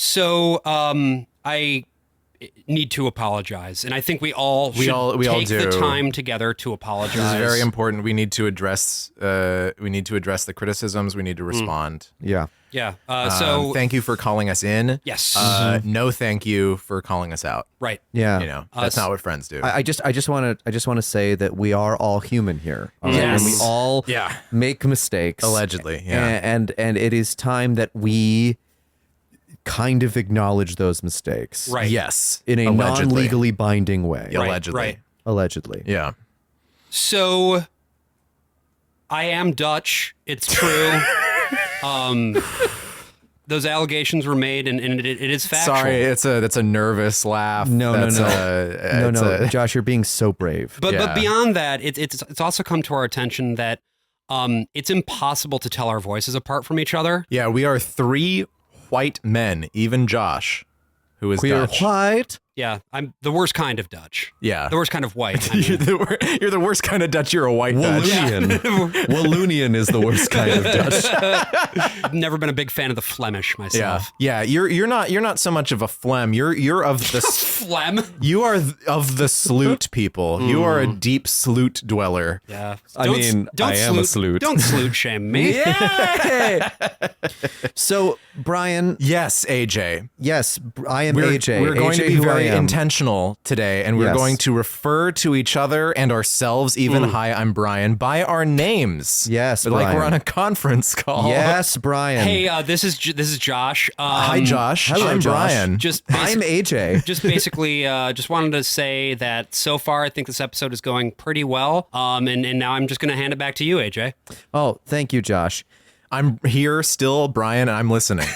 So I need to apologize, and I think we all should take the time together to apologize. This is very important. We need to address the criticisms. We need to respond. Yeah. Yeah. So thank you for calling us in. Yes. No, thank you for calling us out. Right. Yeah. You know, that's not what friends do. I just want to say that we are all human here. Yes. And we all make mistakes. Allegedly. Yeah. And it is time that we kind of acknowledge those mistakes. Right. Yes. In a Allegedly. non-legally binding way. Right, Allegedly. right. Allegedly. Yeah. So I am Dutch. It's true. Those allegations were made, and it is factual. Sorry, that's a nervous laugh. No. No. Josh, you're being so brave. But beyond that, it's also come to our attention that it's impossible to tell our voices apart from each other. Yeah, we are 3 white men, even Josh, who is Queer Dutch. white. Yeah, I'm the worst kind of Dutch. Yeah. The worst kind of white. I mean. You're the worst kind of Dutch. You're a white Dutch. Walloonian is the worst kind of Dutch. I've never been a big fan of the Flemish myself. Yeah. You're not so much of a phlegm. You're of the Phlegm. You are of the sloot people. You are a deep sloot dweller. Yeah. I am a sloot. Don't sloot shame me. So, Brian. Yes, AJ. Yes, I am AJ. We're going AJ, to be who I very am. intentional today, and we're Yes. going to refer to each other and ourselves, even hi, I'm Brian, by our names. Yes, like Brian. we're on a conference call. Yes, Brian. Hey, this is Josh. Hi, Josh. hello, I'm Josh. Brian. I'm AJ. Just basically, just wanted to say that so far I think this episode is going pretty well. And now I'm just going to hand it back to you, AJ. Oh, thank you, Josh. I'm here still, Brian, and I'm listening.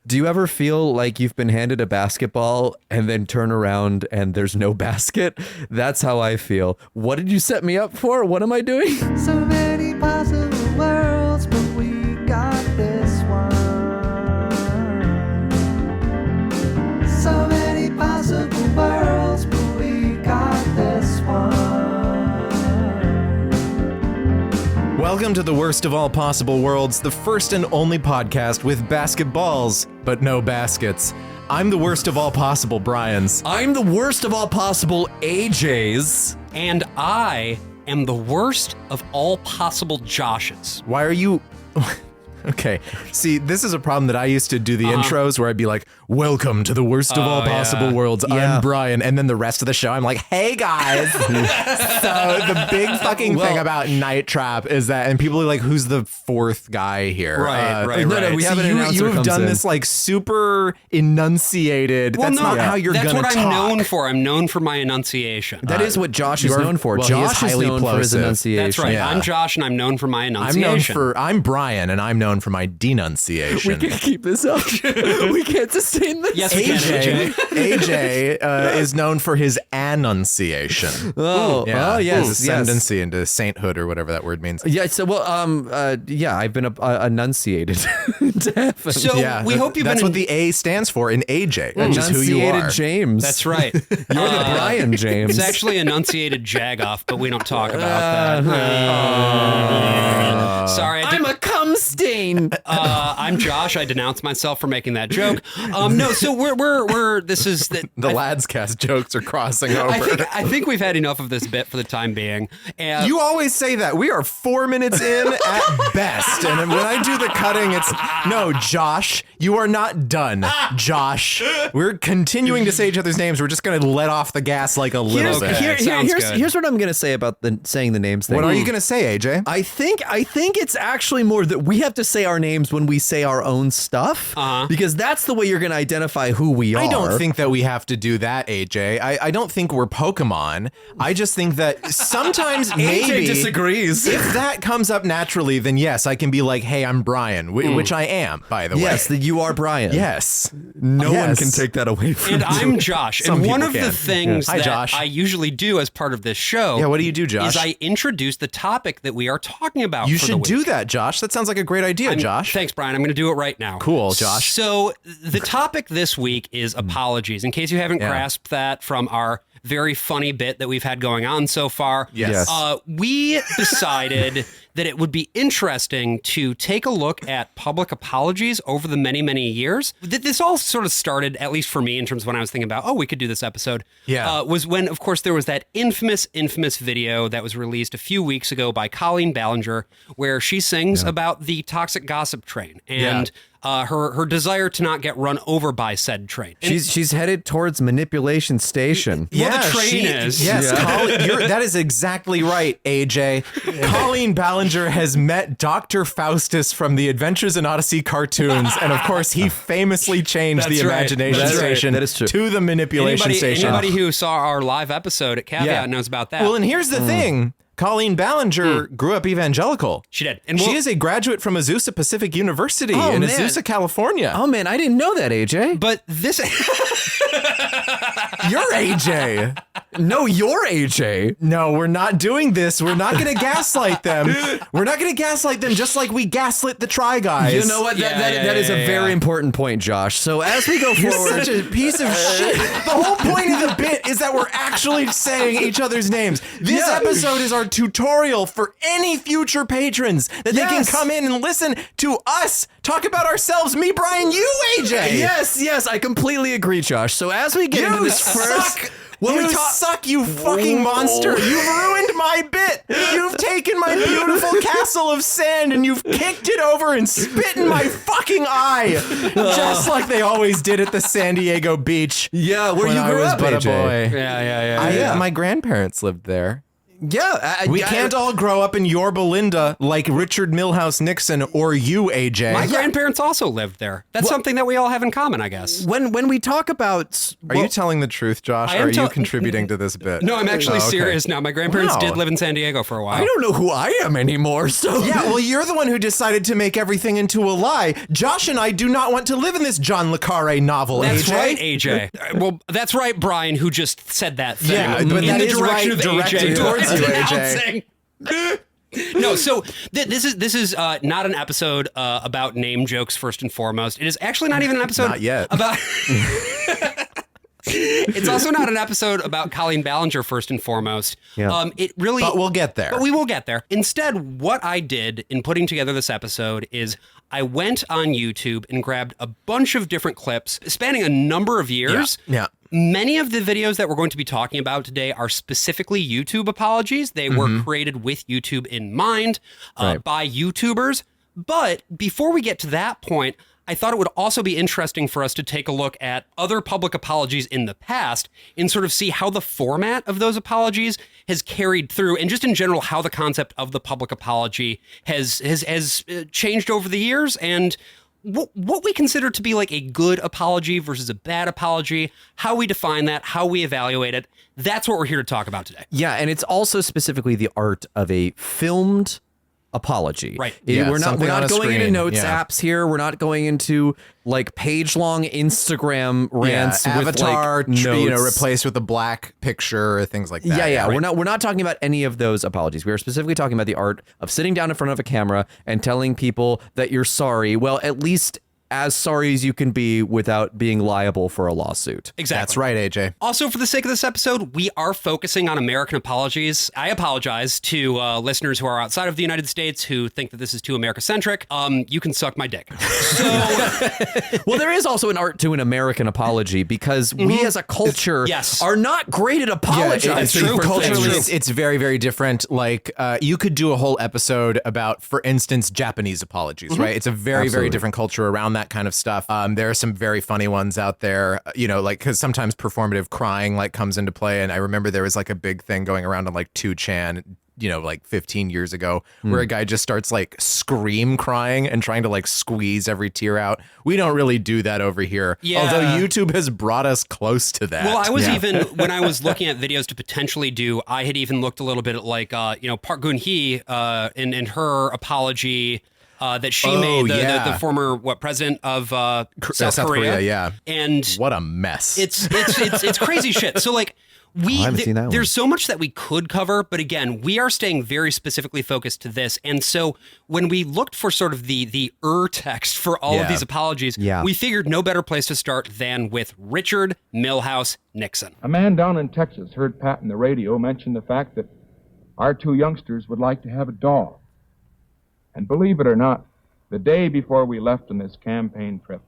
Do you ever feel like you've been handed a basketball and then turn around and there's no basket? That's how I feel. What did you set me up for? What am I doing? So many possible worlds, but we got this one. So many possible worlds, but we got this one. Welcome to the worst of all possible worlds, the first and only podcast with basketballs, but no baskets. I'm the worst of all possible Brians. I'm the worst of all possible AJs. And I am the worst of all possible Joshes. Why are you... Okay, see, this is a problem that I used to do the intros where I'd be like, welcome to the worst of all possible worlds, I'm Brian, and then the rest of the show I'm like, hey guys. So the big fucking thing about Night Trap is that, and people are like, who's the 4th guy here? Right. No, we have an announcer You have comes done in. this like super enunciated, Well, that's no, not how you're that's gonna what talk. I'm known for. I'm known for my enunciation. That is what Josh is you are- known for. well, he is Josh is highly known for his plosive. enunciation. That's right. Yeah. I'm Josh, and I'm known for my enunciation. I'm Brian, and I'm known for my denunciation. We can't keep this up. We can't sustain this. Yes, we can, AJ. AJ is known for his annunciation. Oh, yes, his yes. ascendancy into sainthood or whatever that word means. Yeah, so, I've been enunciated to heaven. So we hope you've That's been... what the A stands for in AJ. That's just who you Enunciated are. James. That's right. You're the Brian James. It's actually enunciated Jagoff, but we don't talk about that. Sorry, I'm a cum stain. I'm Josh. I denounce myself for making that joke. No, so we're this is The Lads Cast jokes are crossing over. I think we've had enough of this bit for the time being. And You always say that. We are 4 minutes in at best. And when I do the cutting, it's, no, Josh, you are not done. Josh. We're continuing to say each other's names. We're just going to let off the gas like a little bit. Sounds good. Here's what I'm going to say about saying the names thing. What are you going to say, AJ? I think it's actually more that we have to say our names when we say our own stuff, because that's the way you're going to identify who we are. I don't think that we have to do that, AJ. I don't think we're Pokemon. I just think that sometimes maybe AJ disagrees. if that comes up naturally, then yes, I can be like, hey, I'm Brian, which I am, by the way. Yes, that you are Brian. Yes. No one Yes. can take that away from And you. I'm Josh. Some And one people of the can. things Hi, that Josh. I usually do as part of this show Yeah, what do you do, Josh? is I introduce the topic that we are talking about You for should the do week. that, Josh. That sounds like a great idea, Josh. Thanks, Brian. I'm going to do it right now. Cool, Josh. So the topic this week is apologies. In case you haven't grasped that from our very funny bit that we've had going on so far. Yes. We decided that it would be interesting to take a look at public apologies over the many, many years. This all sort of started, at least for me, in terms of when I was thinking about, we could do this episode. Yeah. Was when, of course, there was that infamous video that was released a few weeks ago by Colleen Ballinger, where she sings about the toxic gossip train and her desire to not get run over by said train. She's headed towards manipulation station. Well, the train is. Yes, Colleen, that is exactly right, AJ. Colleen Ballinger has met Dr. Faustus from the Adventures in Odyssey cartoons, and of course, he famously changed the imagination station to the manipulation station. Anybody who saw our live episode at Caveat knows about that. Well, and here's the thing. Colleen Ballinger grew up evangelical. She did. And she is a graduate from Azusa Pacific University in Azusa, California. Oh, man, I didn't know that, AJ. But this... You're AJ. No, you're AJ. No, we're not doing this. We're not going to gaslight them. We're not going to gaslight them just like we gaslit the Try Guys. You know what? That is a very important point, Josh. So as we go You're forward... such a piece of shit. The whole point of the bit is that we're actually saying each other's names. This episode is our tutorial for any future patrons that they can come in and listen to us talk about ourselves. Me, Brian, you, AJ. Yes, I completely agree, Josh. So as we get into this first... You suck, you fucking monster. You've ruined my bit. You've taken my beautiful castle of sand and you've kicked it over and spit in my fucking eye. Just like they always did at the San Diego beach. Yeah, where you grew up, but AJ. a boy. Yeah. My grandparents lived there. Yeah. We can't all grow up in Yorba Linda like Richard Milhouse Nixon or you, AJ. My grandparents also lived there. That's something that we all have in common, I guess. When we talk about... Are you telling the truth, Josh, or are you contributing to this bit? No, I'm actually serious now. My grandparents did live in San Diego for a while. I don't know who I am anymore, so... Yeah, well, you're the one who decided to make everything into a lie. Josh and I do not want to live in this John le Carre novel, That's AJ. right, AJ. Well, that's right, Brian, who just said that thing. Yeah, but in that the is direction right, of directed AJ towards you, AJ. No, so this is not an episode about name jokes first and foremost. It is actually not even an episode not yet. About It's also not an episode about Colleen Ballinger first and foremost. Yeah. It really But we'll get there. But we will get there. Instead, what I did in putting together this episode is I went on YouTube and grabbed a bunch of different clips spanning a number of years. Yeah. Many of the videos that we're going to be talking about today are specifically YouTube apologies. They were created with YouTube in mind by YouTubers. But before we get to that point, I thought it would also be interesting for us to take a look at other public apologies in the past and sort of see how the format of those apologies has carried through, and just in general how the concept of the public apology has changed over the years, and what we consider to be like a good apology versus a bad apology, how we define that, how we evaluate it. That's what we're here to talk about today. Yeah, and it's also specifically the art of a filmed apology. Right. Yeah, we're not going screen. into notes Yeah. apps here. We're not going into like page-long Instagram rants avatar, with like notes. Replaced with a black picture or things like that. Yeah. Right. We're not talking about any of those apologies. We are specifically talking about the art of sitting down in front of a camera and telling people that you're sorry. Well, at least as sorry as you can be without being liable for a lawsuit. Exactly. That's right, AJ. Also, for the sake of this episode, we are focusing on American apologies. I apologize to listeners who are outside of the United States who think that this is too America-centric. You can suck my dick. So, well, there is also an art to an American apology because we as a culture are not great at apologizing. It's for culturally, things. it's very, very different. Like, you could do a whole episode about, for instance, Japanese apologies, right? It's a very, very different culture around that kind of stuff. There are some very funny ones out there, like, because sometimes performative crying like comes into play. And I remember there was like a big thing going around on like 2chan, like 15 years ago, where a guy just starts like scream crying and trying to like squeeze every tear out. We don't really do that over here. Yeah. Although YouTube has brought us close to that. well, I was even, when I was looking at videos to potentially do, I had even looked a little bit at like, Park Geun-hye and her apology that she made, the former president of South Korea. Yeah. And what a mess. It's crazy shit. So like, I haven't seen that one. There's so much that we could cover, but again, we are staying very specifically focused to this. And so when we looked for sort of the text for all of these apologies, we figured no better place to start than with Richard Milhouse Nixon. A man down in Texas heard Pat on the radio mention the fact that our two youngsters would like to have a dog. And believe it or not, the day before we left on this campaign trip,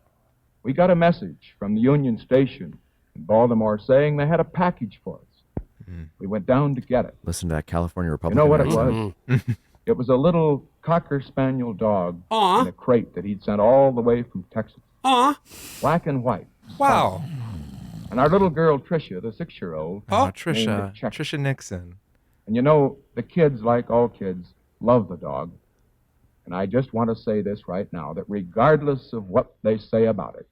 we got a message from the Union Station in Baltimore saying they had a package for us. We went down to get it. Listen to that California You Republican. know what it was? It was a little Cocker Spaniel dog in a crate that he'd sent all the way from Texas. Black and white. Wow. And our little girl, Tricia, the 6-year-old. Trisha Nixon. And you know, the kids, like all kids, love the dog. And I just want to say this right now, that regardless of what they say about it,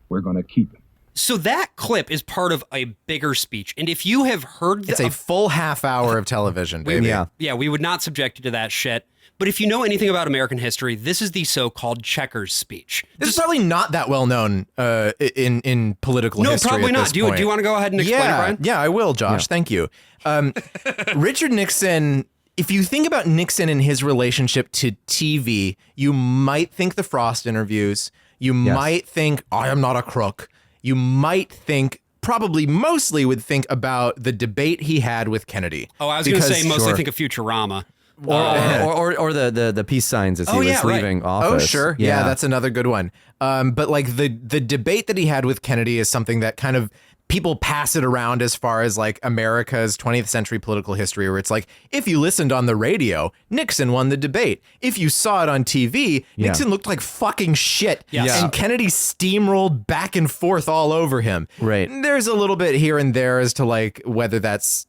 we're going to keep it. So that clip is part of a bigger speech. And if you have heard... It's a full half hour of television, baby. Yeah, we would not subject you to that shit. But if you know anything about American history, this is the so-called Checkers speech. This is probably not that well known in political history. No, probably not. Do you want to go ahead and explain it, Brian? Yeah, I will, Josh. Thank you. Richard Nixon... If you think about Nixon and his relationship to TV, you might think the Frost interviews. You might think, I am not a crook. You might think, probably mostly would think about the debate he had with Kennedy. Oh, I was going to say mostly think of Futurama. Or the peace signs as he was leaving office. Oh, sure. Yeah, that's another good one. But like the debate that he had with Kennedy is something that kind of people pass it around as far as like America's 20th century political history, where it's like, if you listened on the radio, Nixon won the debate. If you saw it on TV, Nixon looked like fucking shit. And Kennedy steamrolled back and forth all over him. Right. There's a little bit here and there as to like whether that's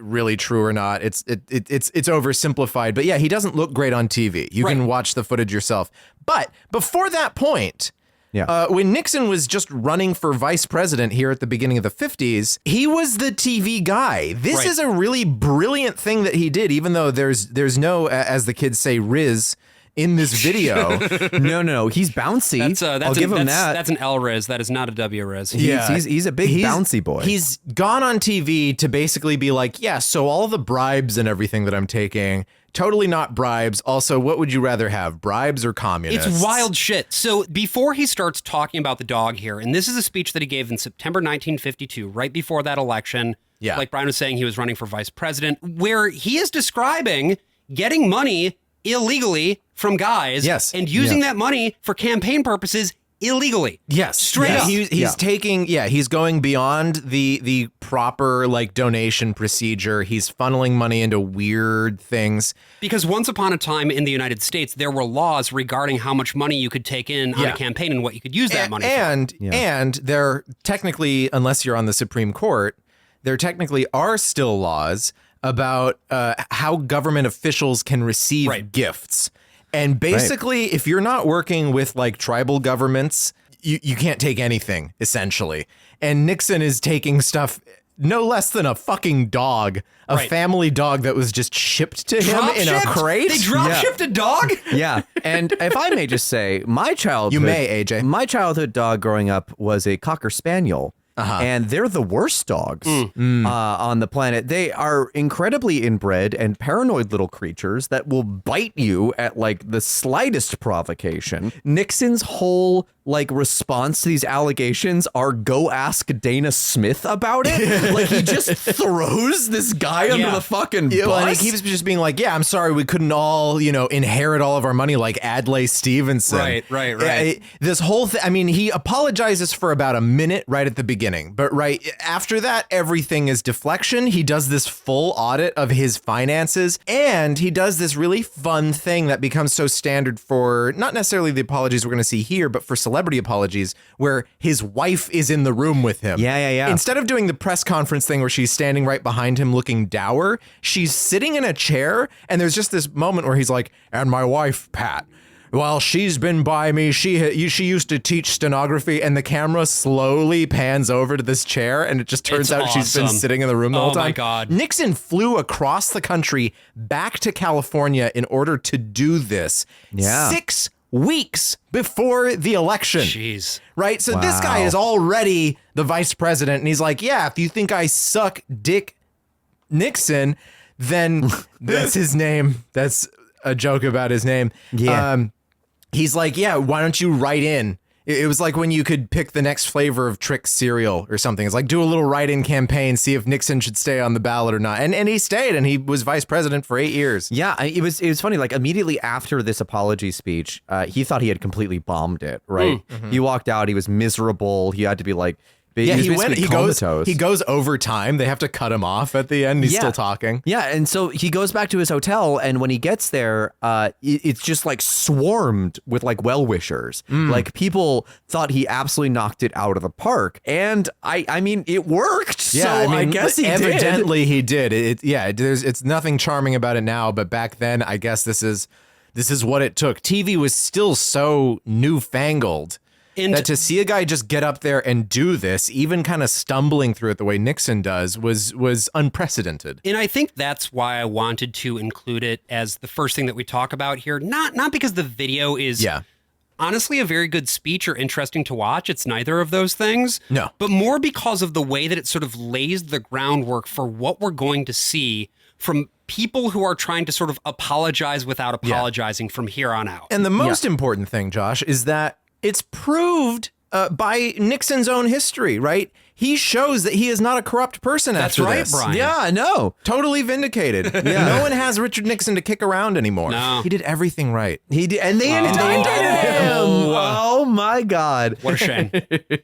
really true or not. It's oversimplified, but yeah, he doesn't look great on TV. You can watch the footage yourself. But before that point, when Nixon was just running for vice president here at the beginning of the 50s, he was the TV guy. This is a really brilliant thing that he did, even though there's no, as the kids say, Riz in this video. No, he's bouncy. I'll give him that. That's an L Riz. That is not a W Riz. He's a big bouncy boy. He's gone on TV to basically be like, yeah, so all the bribes and everything that I'm taking, totally not bribes. Also, what would you rather have, bribes or communists? It's wild shit. So before he starts talking about the dog here, and this is a speech that he gave in September 1952, right before that election, like Brian was saying, he was running for vice president, where he is describing getting money illegally from guys and using that money for campaign purposes illegally. Straight up. He's taking, he's going beyond the proper like donation procedure. He's funneling money into weird things. Because once upon a time in the United States, there were laws regarding how much money you could take in on a campaign and what you could use that money for. And there technically, unless you're on the Supreme Court, there technically are still laws about how government officials can receive gifts. And basically, if you're not working with like tribal governments, you can't take anything, essentially. And Nixon is taking stuff no less than a fucking dog, a family dog that was just shipped to him in a crate. They drop-shipped a dog? And if I may just say, my childhood dog growing up was a Cocker Spaniel. And they're the worst dogs on the planet. They are incredibly inbred and paranoid little creatures that will bite you at like the slightest provocation. Nixon's whole like response to these allegations are go ask Dana Smith about it. Like he just throws this guy under the fucking bus. And he keeps just being like, I'm sorry, we couldn't all, inherit all of our money like Adlai Stevenson. Right. This whole thing, I mean, he apologizes for about a minute right at the beginning, but right after that, everything is deflection. He does this full audit of his finances, and he does this really fun thing that becomes so standard for not necessarily the apologies we're going to see here, but for celebrity apologies, where his wife is in the room with him. Instead of doing the press conference thing where she's standing right behind him looking dour, she's sitting in a chair, and there's just this moment where he's like, and my wife, Pat, well, she's been by me. She used to teach stenography, and the camera slowly pans over to this chair, and it just turns out she's been sitting in the room the whole time. Oh my God. Nixon flew across the country back to California in order to do this. 6 weeks before the election. Jeez. Right? So this guy is already the vice president, and he's like, yeah, if you think I suck Dick Nixon, then that's his name. That's a joke about his name. Yeah. He's like, yeah, why don't you write in? It was like when you could pick the next flavor of Trix cereal or something. It's like, do a little write-in campaign, see if Nixon should stay on the ballot or not. And he stayed, and he was vice president for 8 years. Yeah, it was funny. Like immediately after this apology speech, he thought he had completely bombed it. Right? He walked out. He was miserable. He had to be like, yeah, he goes over time. They have to cut him off at the end. He's still talking. Yeah, and so he goes back to his hotel, and when he gets there, it's just like swarmed with like well-wishers. Like people thought he absolutely knocked it out of the park, and I mean it worked. Yeah, so I mean, guess he evidently he did. It's nothing charming about it now, but back then, I guess this is what it took. TV was still so newfangled. And that to see a guy just get up there and do this, even kind of stumbling through it the way Nixon does, was unprecedented. And I think that's why I wanted to include it as the first thing that we talk about here. Not because the video is honestly a very good speech or interesting to watch. It's neither of those things. No. But more because of the way that it sort of lays the groundwork for what we're going to see from people who are trying to sort of apologize without apologizing from here on out. And the most important thing, Josh, is that it's proved by Nixon's own history, right? He shows that he is not a corrupt person after this. That's right, Brian. Yeah, I know. Totally vindicated. No one has Richard Nixon to kick around anymore. No. He did everything right. He did, and they indicted him. Oh my God. What a shame.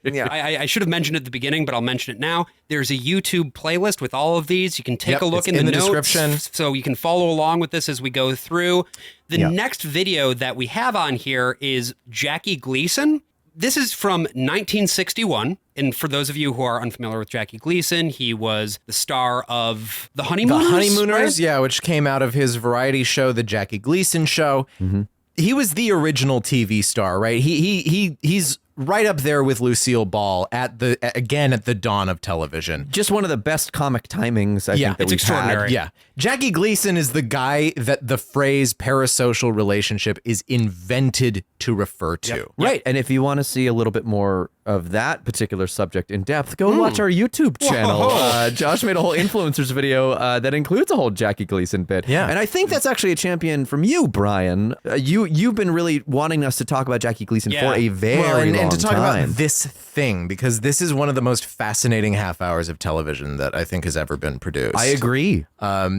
Yeah. I should have mentioned it at the beginning, but I'll mention it now. There's a YouTube playlist with all of these. You can take a look in the notes, description. so you can follow along with this as we go through. The next video that we have on here is Jackie Gleason. This is from 1961. And for those of you who are unfamiliar with Jackie Gleason, he was the star of The Honeymooners. The Honeymooners, right? yeah, which came out of his variety show, The Jackie Gleason Show. He was the original TV star, right? He's right up there with Lucille Ball at the dawn of television. Just one of the best comic timings I think that it's we've extraordinary. had. Yeah. Jackie Gleason is the guy that the phrase parasocial relationship is invented to refer to. Right. And if you want to see a little bit more of that particular subject in depth, go watch our YouTube channel. Josh made a whole influencers video that includes a whole Jackie Gleason bit. Yeah. And I think that's actually a champion from you, Brian. You've been really wanting us to talk about Jackie Gleason for a very long and to talk time. about this thing, because this is one of the most fascinating half hours of television that I think has ever been produced. I agree.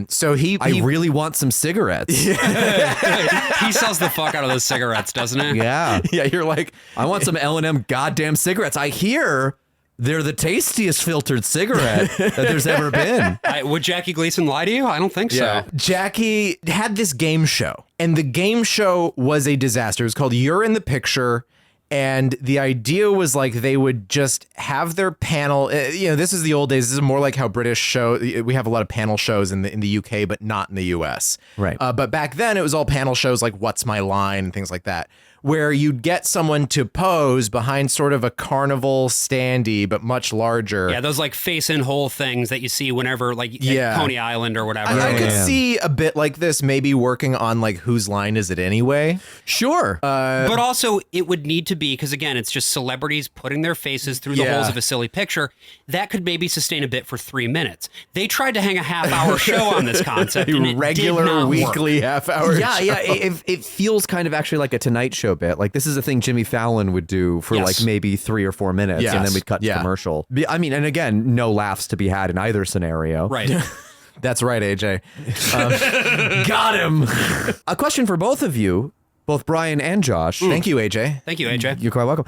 So I really want some cigarettes. He sells the fuck out of those cigarettes, doesn't he? Yeah. yeah, you're like, I want some L&M goddamn cigarettes. I hear they're the tastiest filtered cigarette that there's ever been. Would Jackie Gleason lie to you? I don't think so. Jackie had this game show, and the game show was a disaster. It was called You're in the Picture. And the idea was like they would just have their panel. This is the old days. This is more like how British show. We have a lot of panel shows in the UK, but not in the US. Right. But back then it was all panel shows like What's My Line and things like that, where you'd get someone to pose behind sort of a carnival standee, but much larger. Yeah, those like face in hole things that you see whenever like at Coney Island or whatever. I could see a bit like this maybe working on like Whose Line Is It Anyway? Sure. But also it would need to be, because again, it's just celebrities putting their faces through the holes of a silly picture. That could maybe sustain a bit for 3 minutes. They tried to hang a half-hour show on this concept, and it regular did not weekly work. half-hour Yeah, show. yeah. It feels kind of actually like a Tonight Show bit. Like this is a thing Jimmy Fallon would do for like maybe 3 or 4 minutes, Yes. and then we'd cut to commercial. I mean, and again, no laughs to be had in either scenario. Right. That's right, AJ. Got him. A question for both of you, both Brian and Josh. Thank you, AJ. Thank you, AJ. You're quite welcome.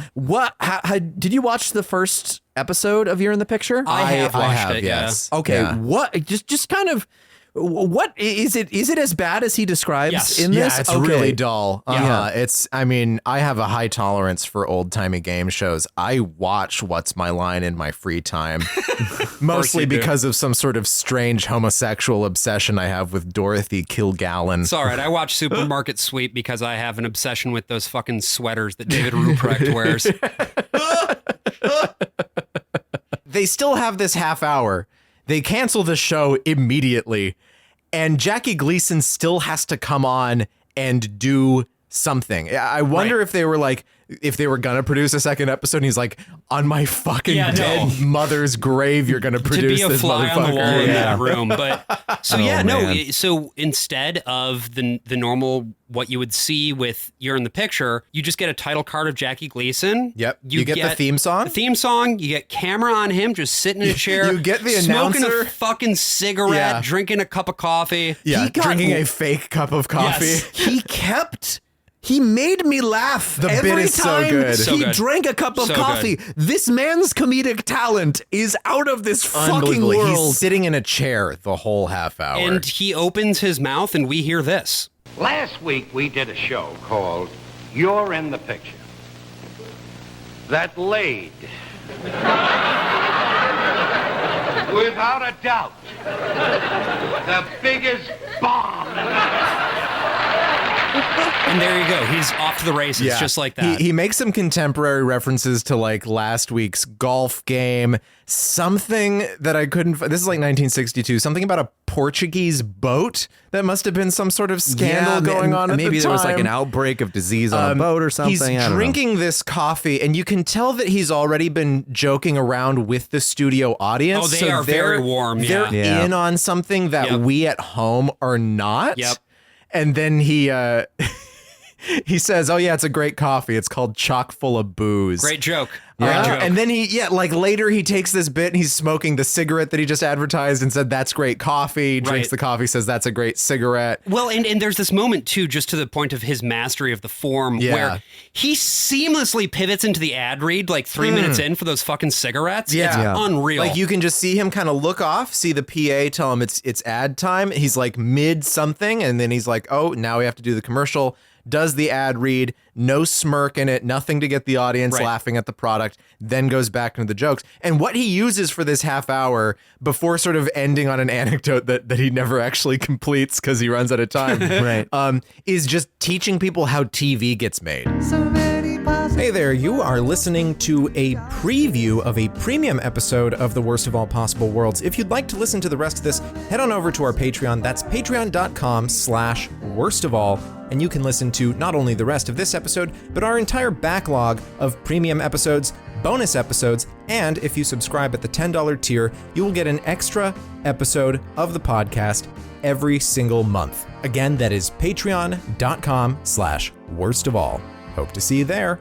How did you watch the first episode of You're in the Picture? I have watched it, yes. Okay, Yeah. what? Just kind of. What is it? Is it as bad as he describes Yes. in this? Yeah, it's Okay. really dull. Yeah. It's, I mean, I have a high tolerance for old timey game shows. I watch What's My Line in my free time, mostly you do. because of some sort of strange homosexual obsession I have with Dorothy Kilgallen. It's all right. I watch Supermarket Sweep because I have an obsession with those fucking sweaters that David Ruprecht wears. They still have this half hour. They cancel the show immediately, and Jackie Gleason still has to come on and do something. I wonder if they were like, if they were gonna produce a second episode, and he's like, on my fucking dead mother's grave, you're gonna produce to be a this fly motherfucker. on the wall in that room. But so man. so instead of the normal what you would see with You're in the Picture, you just get a title card of Jackie Gleason. Yep. You get the theme song. The theme song. You get camera on him, just sitting in a chair. You get the smoking announcer. a fucking cigarette, drinking a cup of coffee. Yeah, drinking a fake cup of coffee. Yes. He made me laugh The every bit is so time good. So he good. drank a cup of So coffee. This man's comedic talent is out of this fucking Unbelievable. world. He's sitting in a chair the whole half hour. And he opens his mouth, and we hear this. Last week we did a show called You're in the Picture. That laid, without a doubt, the biggest bomb. And there you go. He's off to the races, just like that. He makes some contemporary references to like last week's golf game. Something that I couldn't. This is like 1962. Something about a Portuguese boat that must have been some sort of scandal going on at the time. Maybe there was like an outbreak of disease on a boat or something. He's I don't know. drinking this coffee, and you can tell that he's already been joking around with the studio audience. Oh, they are very warm, yeah. They're in on something that we at home are not. Yep. And then he he says, "Oh yeah, it's a great coffee. It's called chock full of booze." Great joke. Great joke. And then like later he takes this bit and he's smoking the cigarette that he just advertised and said, "That's great coffee." Drinks the coffee, says, "That's a great cigarette." Well, and there's this moment too, just to the point of his mastery of the form, where he seamlessly pivots into the ad read like 3 minutes in for those fucking cigarettes. It's unreal. Like you can just see him kind of look off, see the PA tell him it's ad time. He's like mid something, and then he's like, "Oh, now we have to do the commercial." Does the ad read, no smirk in it, nothing to get the audience laughing at the product, then goes back into the jokes. And what he uses for this half hour before sort of ending on an anecdote that he never actually completes because he runs out of time, is just teaching people how TV gets made. So many Hey there, you are listening to a preview of a premium episode of The Worst of All Possible Worlds. If you'd like to listen to the rest of this, head on over to our Patreon. That's patreon.com/worstofall. And you can listen to not only the rest of this episode, but our entire backlog of premium episodes, bonus episodes, and if you subscribe at the $10 tier, you will get an extra episode of the podcast every single month. Again, that is patreon.com/worstofall. Hope to see you there.